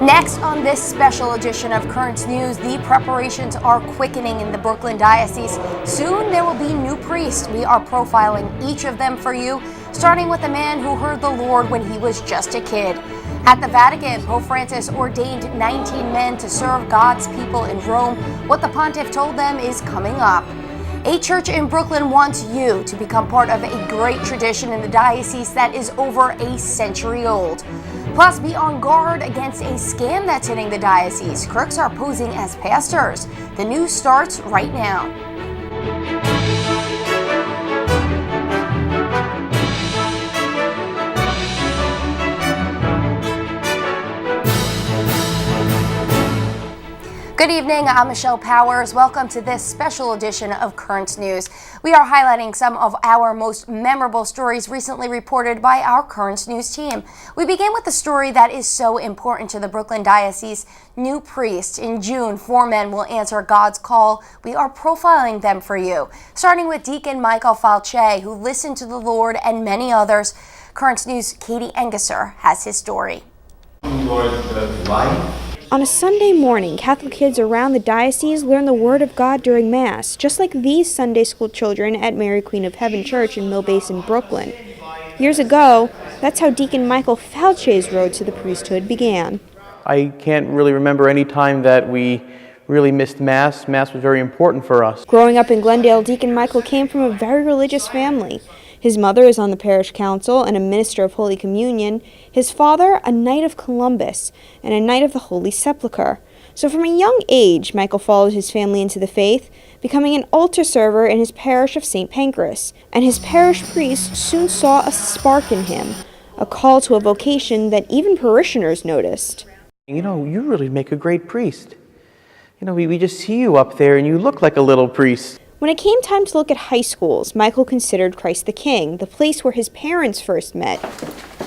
Next on this special edition of Current News, the preparations are quickening in the Brooklyn Diocese. Soon there will be new priests. We are profiling each of them for you, starting with a man who heard the Lord when he was just a kid. At the Vatican, Pope Francis ordained 19 men to serve God's people in Rome. What the pontiff told them is coming up. A church in Brooklyn wants you to become part of a great tradition in the diocese that is over a century old. Plus, be on guard against a scam that's hitting the diocese. Crooks are posing as pastors. The news starts right now. Good evening, I'm Michelle Powers. Welcome to this special edition of Current News. We are highlighting some of our most memorable stories recently reported by our Current News team. We begin with the story that is so important to the Brooklyn Diocese, new priests. In June, 4 men will answer God's call. We are profiling them for you, starting with Deacon Falchi, who listened to the Lord, and many others. Current News' Katie Engesser has his story. On a Sunday morning, Catholic kids around the diocese learn the Word of God during Mass, just like these Sunday school children at Mary Queen of Heaven Church in Mill Basin, Brooklyn. Years ago, that's how Deacon Falchi's road to the priesthood began. I can't really remember any time that we really missed Mass. Mass was very important for us. Growing up in Glendale, Deacon Michael came from a very religious family. His mother is on the parish council and a minister of Holy Communion. His father, a Knight of Columbus and a Knight of the Holy Sepulchre. So from a young age, Michael followed his family into the faith, becoming an altar server in his parish of St. Pancras. And his parish priest soon saw a spark in him, a call to a vocation that even parishioners noticed. You know, you really make a great priest. You know, we just see you up there and you look like a little priest. When it came time to look at high schools, Michael considered Christ the King, the place where his parents first met.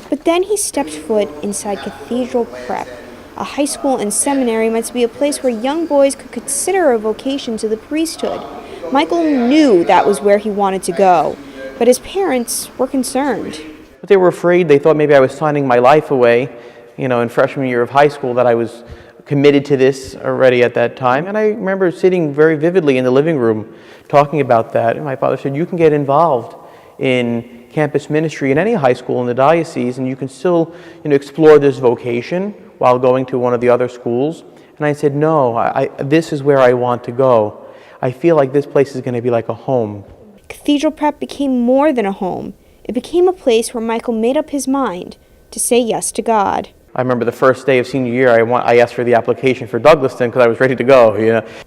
But then he stepped foot inside Cathedral Prep. A high school and seminary meant to be a place where young boys could consider a vocation to the priesthood. Michael knew that was where he wanted to go, but his parents were concerned. But they were afraid. They thought maybe I was signing my life away, in freshman year of high school, that I was committed to this already at that time. And I remember sitting very vividly in the living room talking about that. And my father said, you can get involved in campus ministry in any high school in the diocese, and you can still explore this vocation while going to one of the other schools. And I said, no, this is where I want to go. I feel like this place is going to be like a home. Cathedral Prep became more than a home. It became a place where Michael made up his mind to say yes to God. I remember the first day of senior year, I asked for the application for Douglaston because I was ready to go,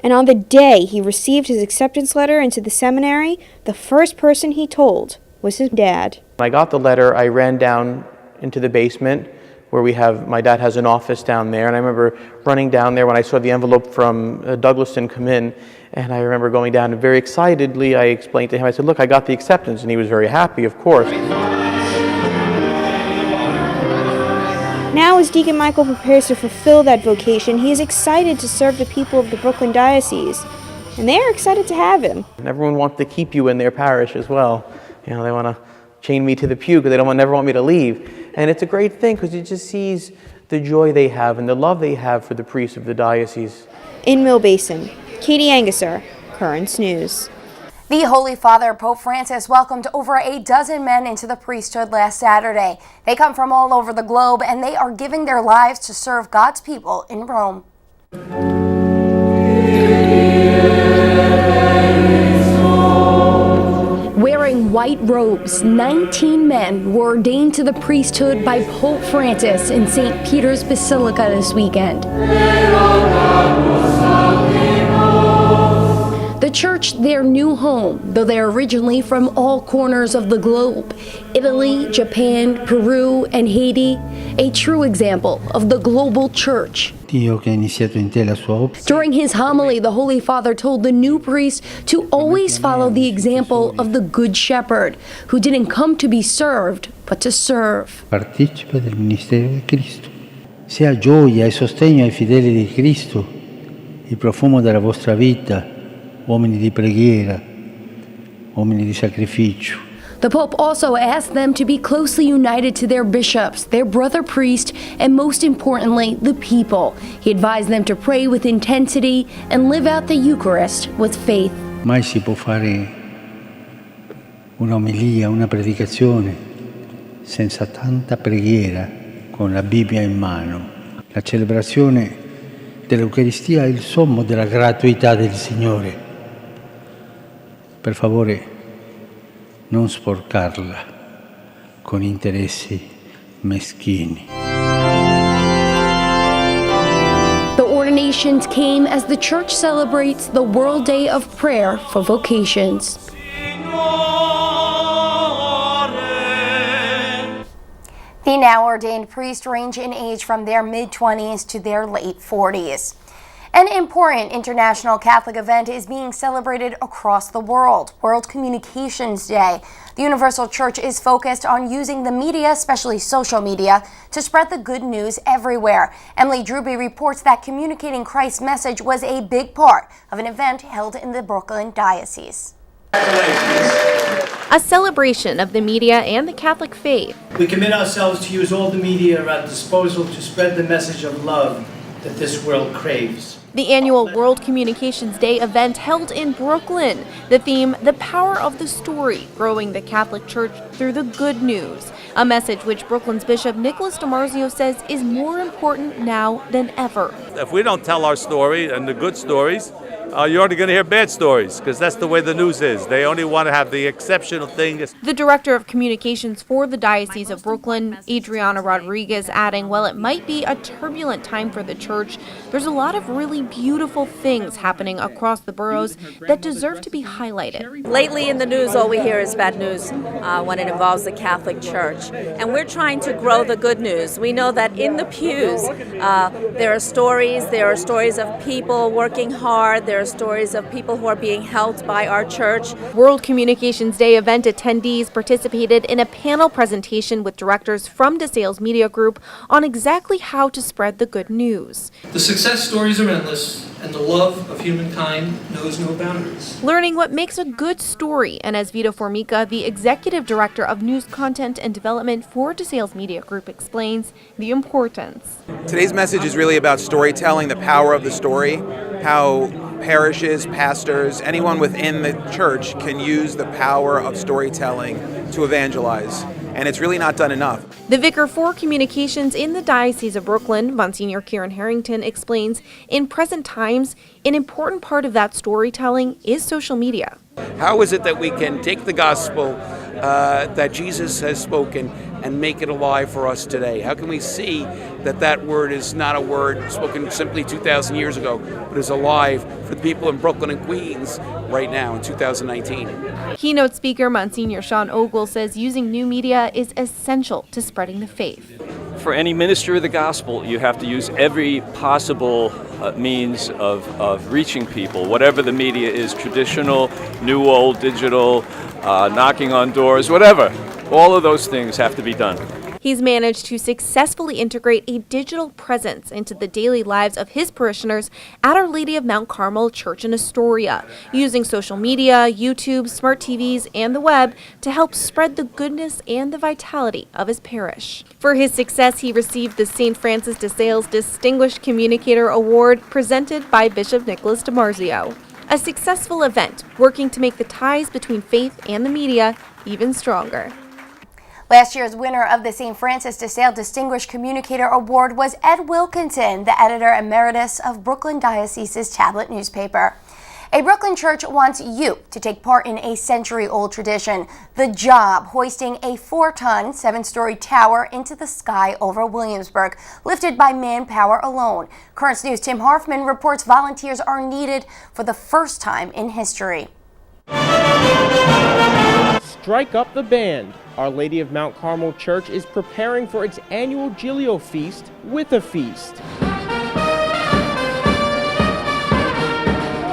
And on the day he received his acceptance letter into the seminary, the first person he told was his dad. When I got the letter, I ran down into the basement where my dad has an office down there, and I remember running down there when I saw the envelope from Douglaston come in, and I remember going down and very excitedly I explained to him, I said, look, I got the acceptance, and he was very happy, of course. Now, as Deacon Michael prepares to fulfill that vocation, he is excited to serve the people of the Brooklyn Diocese, and they are excited to have him. And everyone wants to keep you in their parish as well. They want to chain me to the pew because they never want me to leave. And it's a great thing because it just sees the joy they have and the love they have for the priests of the diocese. In Mill Basin, Katie Engesser, Current News. The Holy Father, Pope Francis, welcomed over a dozen men into the priesthood last Saturday. They come from all over the globe, and they are giving their lives to serve God's people in Rome. Wearing white robes, 19 men were ordained to the priesthood by Pope Francis in St. Peter's Basilica this weekend. The church, their new home, though they're originally from all corners of the globe. Italy, Japan, Peru, and Haiti, a true example of the global church. During his homily, the Holy Father told the new priest to always follow the example of the Good Shepherd, who didn't come to be served, but to serve. Partecipa del ministerio di Cristo. Sia gioia e sostegno ai fedeli di Cristo, il profumo della vostra vita, uomini di preghiera, uomini di sacrificio. The Pope also asked them to be closely united to their bishops, their brother priest, and most importantly, the people. He advised them to pray with intensity and live out the Eucharist with faith. Mai si può fare un'omelia, una predicazione senza tanta preghiera con la Bibbia in mano. La celebrazione dell'Eucaristia è il sommo della gratuità del Signore. Per favore, non sporcarla con interessi meschini. The ordinations came as the Church celebrates the World Day of Prayer for Vocations. The now ordained priests range in age from their mid-20s to their late 40s. An important international Catholic event is being celebrated across the world, World Communications Day. The Universal Church is focused on using the media, especially social media, to spread the good news everywhere. Emily Druby reports that communicating Christ's message was a big part of an event held in the Brooklyn Diocese. A celebration of the media and the Catholic faith. We commit ourselves to use all the media at our disposal to spread the message of love that this world craves. The annual World Communications Day event held in Brooklyn. The theme, The Power of the Story, growing the Catholic Church through the good news. A message which Brooklyn's Bishop Nicholas DiMarzio says is more important now than ever. If we don't tell our story and the good stories, you're only going to hear bad stories, because that's the way the news is. They only want to have the exceptional thing. The director of communications for the Diocese of Brooklyn, Adriana Rodriguez, adding, while it might be a turbulent time for the church, there's a lot of really beautiful things happening across the boroughs that deserve to be highlighted. Lately in the news, all we hear is bad news when it involves the Catholic Church. And we're trying to grow the good news. We know that in the pews, there are stories of people working hard. There are stories of people who are being helped by our church. World Communications Day event attendees participated in a panel presentation with directors from DeSales Media Group on exactly how to spread the good news. The success stories are endless, and the love of humankind knows no boundaries. Learning what makes a good story, and as Vito Formica, the executive director of news content and development for DeSales Media Group, explains the importance. Today's message is really about storytelling, the power of the story, how parishes, pastors, anyone within the church can use the power of storytelling to evangelize. And it's really not done enough. The vicar for communications in the Diocese of Brooklyn, Monsignor Kieran Harrington, explains in present times, an important part of that storytelling is social media. How is it that we can take the gospel that Jesus has spoken and make it alive for us today? How can we see that that word is not a word spoken simply 2,000 years ago, but is alive for the people in Brooklyn and Queens right now in 2019? Keynote speaker Monsignor Sean Ogle says using new media is essential to spreading the faith. For any minister of the gospel, you have to use every possible means of reaching people, whatever the media is, traditional, new, old, digital, knocking on doors, whatever. All of those things have to be done. He's managed to successfully integrate a digital presence into the daily lives of his parishioners at Our Lady of Mount Carmel Church in Astoria, using social media, YouTube, smart TVs, and the web to help spread the goodness and the vitality of his parish. For his success, he received the St. Francis de Sales Distinguished Communicator Award presented by Bishop Nicholas DiMarzio. A successful event working to make the ties between faith and the media even stronger. Last year's winner of the St. Francis de Sales Distinguished Communicator Award was Ed Wilkinson, the editor emeritus of Brooklyn Diocese's tablet newspaper. A Brooklyn church wants you to take part in a century-old tradition, the job hoisting a 4-ton, 7-story tower into the sky over Williamsburg, lifted by manpower alone. Currents News' Tim Harfman reports volunteers are needed for the first time in history. Strike up the band. Our Lady of Mount Carmel Church is preparing for its annual Giglio Feast with a feast.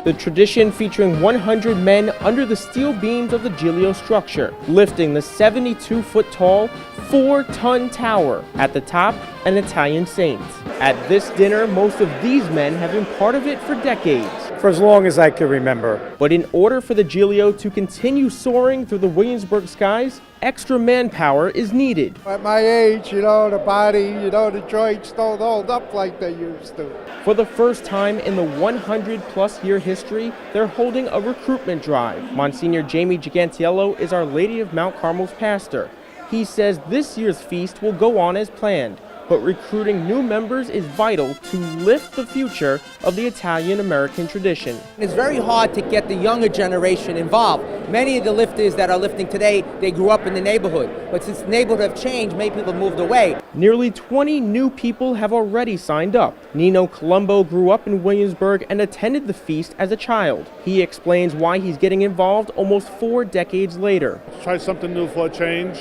The tradition featuring 100 men under the steel beams of the Giglio structure, lifting the 72-foot tall, 4-ton tower. At the top, an Italian saint. At this dinner, most of these men have been part of it for decades. For as long as I can remember. But in order for the Giglio to continue soaring through the Williamsburg skies, extra manpower is needed. At my age, the body, the joints don't hold up like they used to. For the first time in the 100-plus year history, they're holding a recruitment drive. Monsignor Jamie Gigantiello is Our Lady of Mount Carmel's pastor. He says this year's feast will go on as planned, but recruiting new members is vital to lift the future of the Italian-American tradition. It's very hard to get the younger generation involved. Many of the lifters that are lifting today, they grew up in the neighborhood. But since the neighborhood have changed, many people moved away. Nearly 20 new people have already signed up. Nino Colombo grew up in Williamsburg and attended the feast as a child. He explains why he's getting involved almost 4 decades later. Try something new for a change.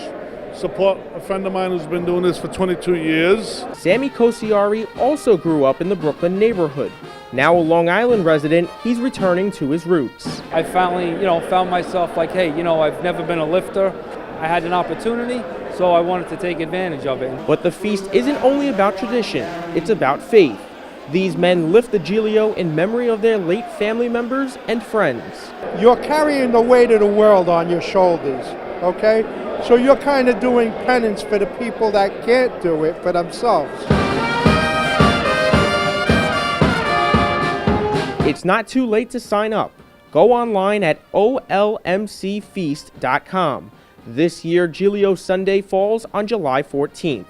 Support a friend of mine who's been doing this for 22 years. Sammy Kosiari also grew up in the Brooklyn neighborhood. Now a Long Island resident, he's returning to his roots. I finally, found myself like, hey, I've never been a lifter. I had an opportunity, so I wanted to take advantage of it. But the feast isn't only about tradition, it's about faith. These men lift the Giglio in memory of their late family members and friends. You're carrying the weight of the world on your shoulders, okay? So you're kind of doing penance for the people that can't do it for themselves. It's not too late to sign up. Go online at olmcfeast.com. This year, Giglio Sunday falls on July 14th.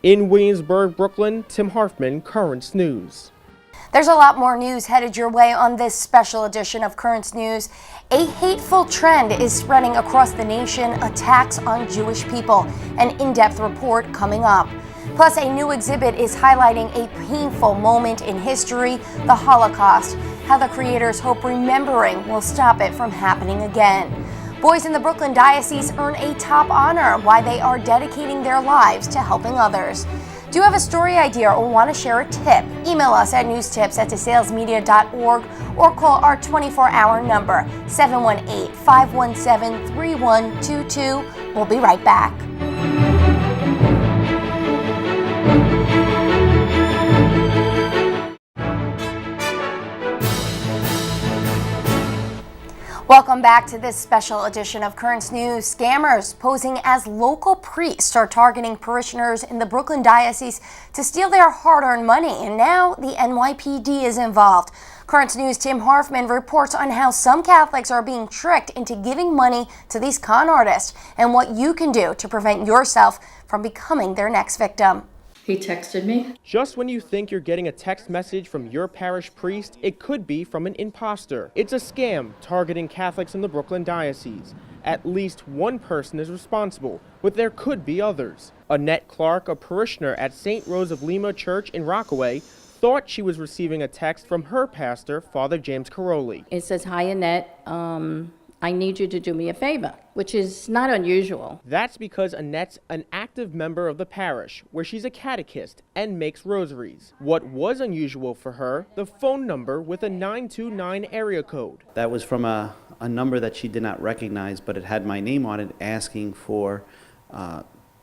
In Williamsburg, Brooklyn, Tim Harfman, Currents News. There's a lot more news headed your way on this special edition of Currents News. A hateful trend is spreading across the nation, attacks on Jewish people. An in-depth report coming up. Plus, a new exhibit is highlighting a painful moment in history, the Holocaust, how the creators hope remembering will stop it from happening again. Boys in the Brooklyn Diocese earn a top honor, why they are dedicating their lives to helping others. Do you have a story idea or want to share a tip? Email us at newstips@desalesmedia.org or call our 24-hour number, 718-517-3122. We'll be right back. Welcome back to this special edition of Currents News. Scammers posing as local priests are targeting parishioners in the Brooklyn Diocese to steal their hard-earned money, and now the NYPD is involved. Currents News' Tim Harfman reports on how some Catholics are being tricked into giving money to these con artists and what you can do to prevent yourself from becoming their next victim. He texted me. Just when you think you're getting a text message from your parish priest, it could be from an imposter. It's a scam targeting Catholics in the Brooklyn Diocese. At least one person is responsible, but there could be others. Annette Clark, a parishioner at St. Rose of Lima Church in Rockaway, thought she was receiving a text from her pastor, Father James Caroli. It says, "Hi Annette, I need you to do me a favor," which is not unusual. That's because Annette's an active member of the parish, where she's a catechist and makes rosaries. What was unusual for her, the phone number with a 929 area code. That was from a number that she did not recognize, but it had my name on it, asking for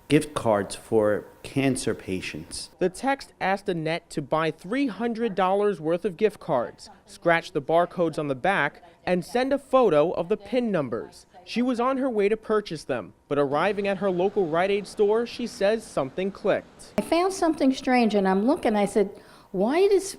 gift cards for cancer patients. The text asked Annette to buy $300 worth of gift cards, scratch the barcodes on the back, and send a photo of the PIN numbers. She was on her way to purchase them, but arriving at her local Rite Aid store, she says something clicked. I found something strange, and I'm looking. I said, why is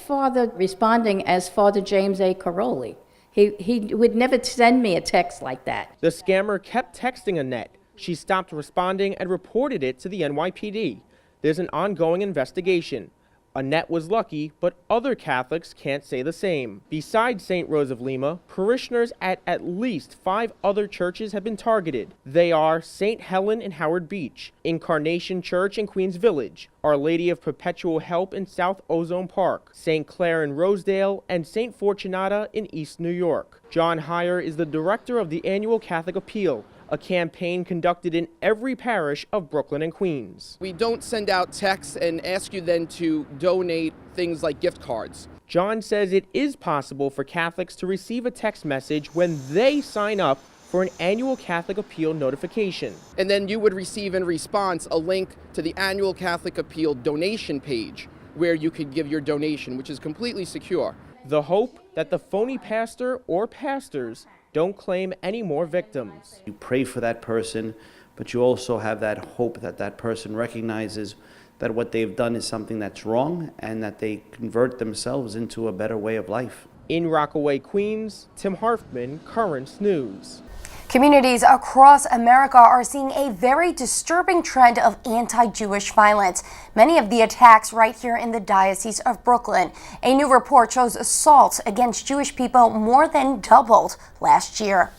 Father responding as Father James A. Caroli? He would never send me a text like that. The scammer kept texting Annette. She stopped responding and reported it to the NYPD. There's an ongoing investigation. Annette was lucky, but other Catholics can't say the same. Besides St. Rose of Lima, parishioners at least 5 other churches have been targeted. They are St. Helen in Howard Beach, Incarnation Church in Queens Village, Our Lady of Perpetual Help in South Ozone Park, St. Clair in Rosedale, and St. Fortunata in East New York. John Heyer is the director of the annual Catholic Appeal, a campaign conducted in every parish of Brooklyn and Queens. We don't send out texts and ask you then to donate things like gift cards. John says it is possible for Catholics to receive a text message when they sign up for an annual Catholic Appeal notification. And then you would receive in response a link to the annual Catholic Appeal donation page where you could give your donation, which is completely secure. The hope that the phony pastor or pastors don't claim any more victims. You pray for that person, but you also have that hope that that person recognizes that what they've done is something that's wrong and that they convert themselves into a better way of life. In Rockaway, Queens, Tim Harfman, Currents News. Communities across America are seeing a very disturbing trend of anti-Jewish violence. Many of the attacks right here in the Diocese of Brooklyn. A new report shows assaults against Jewish people more than doubled last year.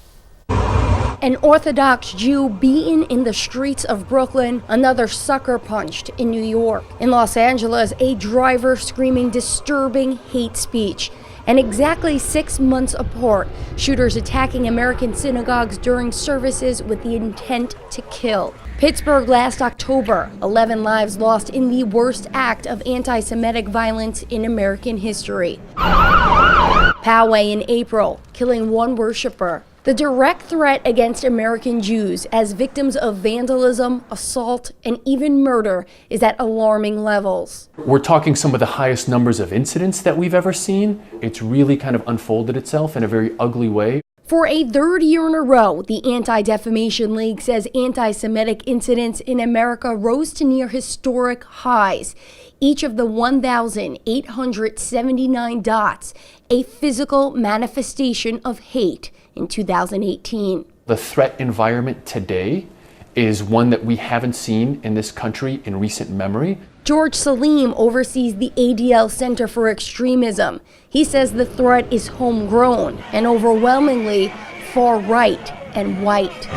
An Orthodox Jew beaten in the streets of Brooklyn, another sucker punched in New York. In Los Angeles, a driver screaming disturbing hate speech. And exactly 6 months apart, shooters attacking American synagogues during services with the intent to kill. Pittsburgh last October, 11 lives lost in the worst act of anti-Semitic violence in American history. Poway in April, killing one worshiper. The direct threat against American Jews as victims of vandalism, assault, and even murder is at alarming levels. We're talking some of the highest numbers of incidents that we've ever seen. It's really kind of unfolded itself in a very ugly way. For a third year in a row, the Anti-Defamation League says anti-Semitic incidents in America rose to near historic highs. Each of the 1,879 dots, a physical manifestation of hate in 2018. The threat environment today is one that we haven't seen in this country in recent memory. George Salim oversees the ADL Center for Extremism. He says the threat is homegrown and overwhelmingly far right and white.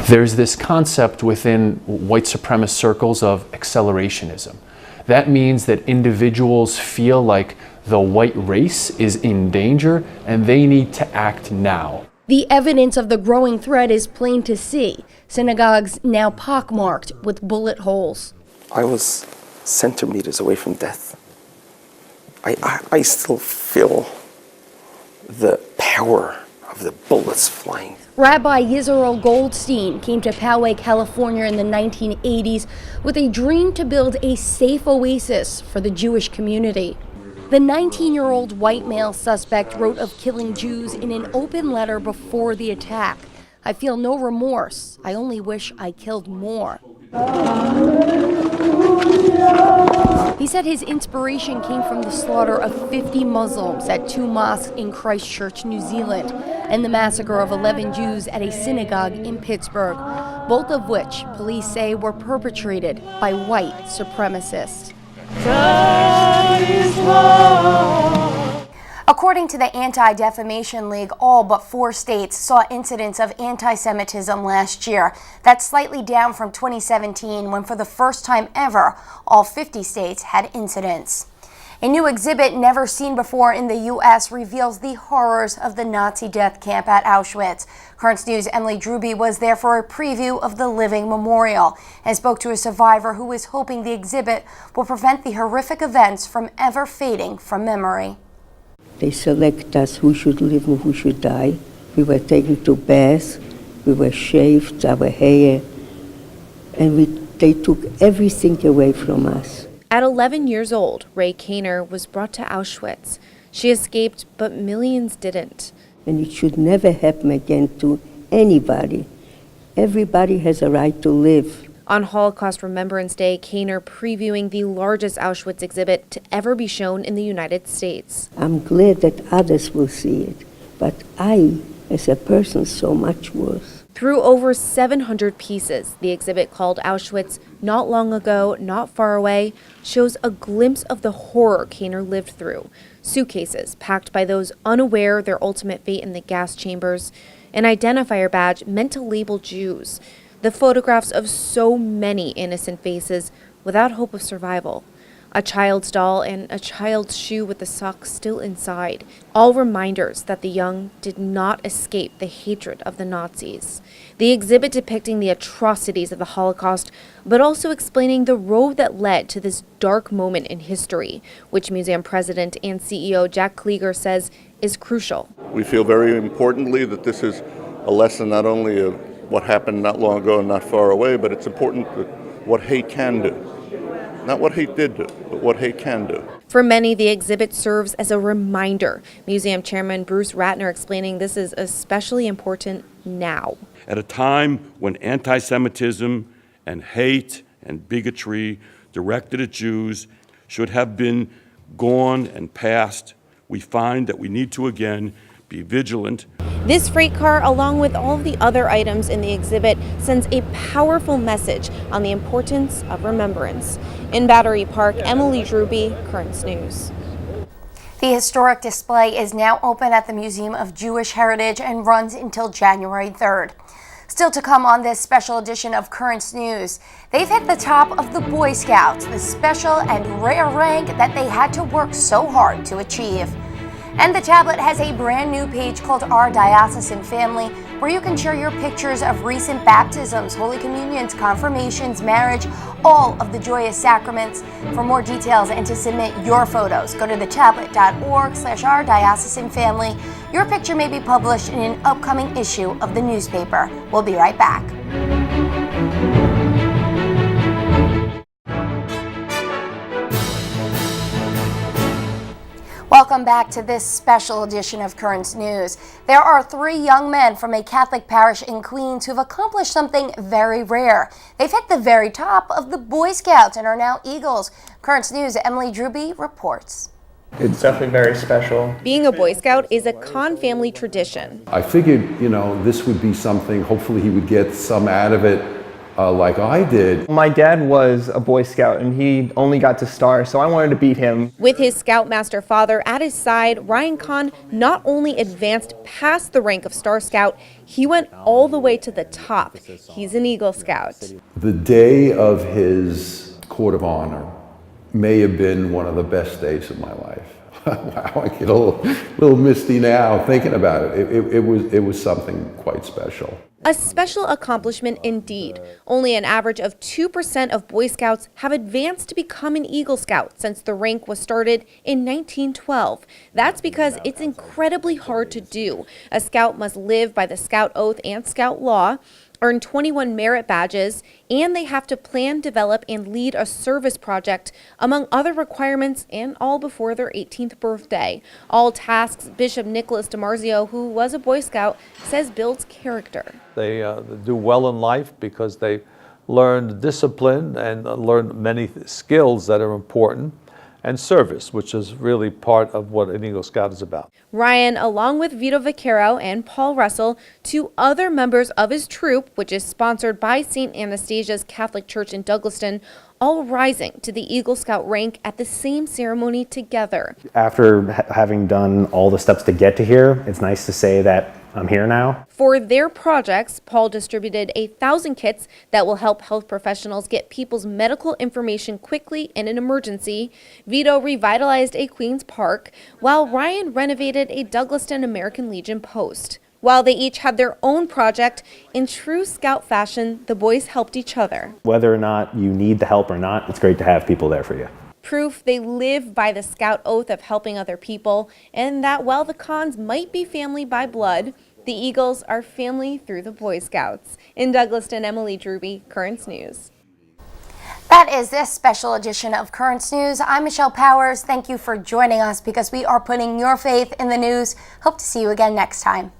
There's this concept within white supremacist circles of accelerationism. That means that individuals feel like the white race is in danger and they need to act now. The evidence of the growing threat is plain to see. Synagogues now pockmarked with bullet holes. I was centimeters away from death. I still feel the power of the bullets flying. Rabbi Yisrael Goldstein came to Poway, California in the 1980s with a dream to build a safe oasis for the Jewish community. The 19-year-old white male suspect wrote of killing Jews in an open letter before the attack. I feel no remorse. I only wish I killed more. He said his inspiration came from the slaughter of 50 Muslims at 2 mosques in Christchurch, New Zealand, and the massacre of 11 Jews at a synagogue in Pittsburgh, both of which police say were perpetrated by white supremacists. According to the Anti-Defamation League, all but 4 states saw incidents of anti-Semitism last year. That's slightly down from 2017, when for the first time ever, all 50 states had incidents. A new exhibit never seen before in the U.S. reveals the horrors of the Nazi death camp at Auschwitz. Currents News' Emily Druby was there for a preview of the living memorial and spoke to a survivor who is hoping the exhibit will prevent the horrific events from ever fading from memory. They select us who should live and who should die. We were taken to baths, we were shaved, our hair, and they took everything away from us. At 11 years old, Ray Kaner was brought to Auschwitz. She escaped, but millions didn't. And it should never happen again to anybody. Everybody has a right to live. On Holocaust Remembrance Day, Kaner previewing the largest Auschwitz exhibit to ever be shown in the United States. I'm glad that others will see it, but I, as a person, so much worse. Through over 700 pieces, the exhibit called Auschwitz Not Long Ago, Not Far Away shows a glimpse of the horror Kaner lived through. Suitcases packed by those unaware their ultimate fate in the gas chambers, an identifier badge meant to label Jews, the photographs of so many innocent faces without hope of survival, a child's doll and a child's shoe with the sock still inside, all reminders that the young did not escape the hatred of the Nazis. The exhibit depicting the atrocities of the Holocaust, but also explaining the road that led to this dark moment in history, which museum president and CEO Jack Klieger says is crucial. We feel very importantly that this is a lesson not only of what happened not long ago and not far away, but it's important that what hate can do. Not what hate did do, but what hate can do. For many, the exhibit serves as a reminder. Museum Chairman Bruce Ratner explaining this is especially important now. At a time when anti-Semitism and hate and bigotry directed at Jews should have been gone and past, we find that we need to again be vigilant. This freight car, along with all of the other items in the exhibit, sends a powerful message on the importance of remembrance. In Battery Park, Emily Druby, Currents News. The historic display is now open at the Museum of Jewish Heritage and runs until January 3rd. Still to come on this special edition of Currents News, they've hit the top of the Boy Scouts, the special and rare rank that they had to work so hard to achieve. And the tablet has a brand new page called Our Diocesan Family, where you can share your pictures of recent baptisms, Holy Communions, confirmations, marriage, all of the joyous sacraments. For more details and to submit your photos, go to thetablet.org/Our Diocesan Family. Your picture may be published in an upcoming issue of the newspaper. We'll be right back. Welcome back to this special edition of Currents News. There are 3 young men from a Catholic parish in Queens who've accomplished something very rare. They've hit the very top of the Boy Scouts and are now Eagles. Currents News' Emily Druby reports. It's definitely very special. Being a Boy Scout is a Kahn family tradition. I figured, this would be something, hopefully he would get some out of it like I did. My dad was a Boy Scout and he only got to star, so I wanted to beat him. With his Scoutmaster father at his side, Ryan Kahn not only advanced past the rank of Star Scout, he went all the way to the top. He's an Eagle Scout. The day of his Court of Honor may have been one of the best days of my life. Wow, I get a little misty now thinking about it. It was something quite special. A special accomplishment indeed. Only an average of 2% of Boy Scouts have advanced to become an Eagle Scout since the rank was started in 1912. That's because it's incredibly hard to do. A Scout must live by the Scout Oath and Scout Law, earn 21 merit badges, and they have to plan, develop, and lead a service project, among other requirements, and all before their 18th birthday. All tasks Bishop Nicholas DiMarzio, who was a Boy Scout, says builds character. They do well in life because they learned discipline and learned many skills that are important, and service, which is really part of what an Eagle Scout is about. Ryan, along with Vito Vaquero and Paul Russell, 2 other members of his troop, which is sponsored by St. Anastasia's Catholic Church in Douglaston, all rising to the Eagle Scout rank at the same ceremony together. After having done all the steps to get to here, it's nice to say that I'm here now. For their projects, Paul distributed 1,000 kits that will help health professionals get people's medical information quickly in an emergency. Vito revitalized a Queens Park, while Ryan renovated a Douglaston American Legion post. While they each had their own project, in true Scout fashion, the boys helped each other. Whether or not you need the help or not, it's great to have people there for you. Proof they live by the Scout Oath of helping other people, and that while the Kahns might be family by blood, the Eagles are family through the Boy Scouts. In Douglaston, Emily Druby, Currents News. That is this special edition of Currents News. I'm Michelle Powers. Thank you for joining us because we are putting your faith in the news. Hope to see you again next time.